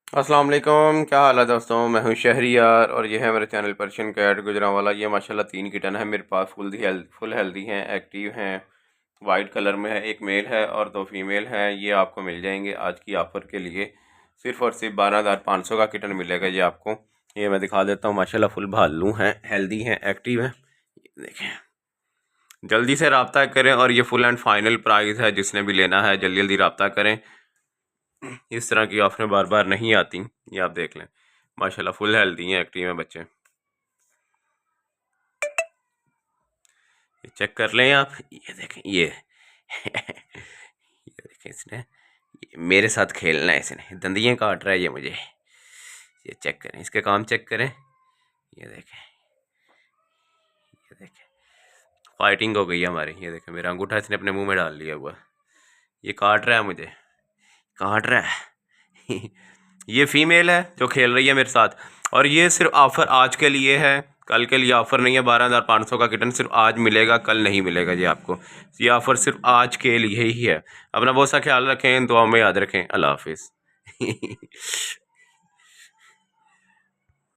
अस्सलाम वालेकुम, क्या हाल है दोस्तों। मैं हूं शहरियार और ये है मेरे चैनल पर्शियन कैट गुजरांवाला। ये माशाल्लाह 3 किटन है मेरे पास, फुल हेल्दी हैं, एक्टिव हैं, वाइट कलर में है। एक मेल है और 2 फीमेल हैं। ये आपको मिल जाएंगे आज की ऑफ़र के लिए। सिर्फ़ और सिर्फ 12,500 का किटन मिलेगा ये आपको। ये मैं दिखा देता हूँ, माशाल्लाह फुल भालू हैं, हेल्दी हैं, एक्टिव हैं। ये देखें, जल्दी से रब्ता करें और ये फुल एंड फाइनल प्राइस है। जिसने भी लेना है जल्दी जल्दी रब्ता करें। इस तरह की ऑफरें बार बार नहीं आती। ये आप देख लें, माशाल्लाह फुल हेल्दी हैं, एक्टिव हैं बच्चे। ये चेक कर लें आप, ये देखें ये ये देखें, इसने ये मेरे साथ खेलना है, इसने दंदियाँ काट रहा है ये मुझे। ये चेक करें, इसके काम चेक करें। ये देखें, ये देखें, फाइटिंग हो गई है हमारी। ये देखें, मेरा अंगूठा इसने अपने मुंह में डाल लिया हुआ। ये काट रहा है मुझे, काट रहा है ये फीमेल है जो खेल रही है मेरे साथ। और ये सिर्फ ऑफ़र आज के लिए है, कल के लिए ऑफ़र नहीं है। 12,500 का किटन सिर्फ आज मिलेगा, कल नहीं मिलेगा जी आपको। ये ऑफ़र सिर्फ आज के लिए ही है। अपना बहुत सा ख्याल रखें, दुआ में याद रखें। अल्लाह हाफिज़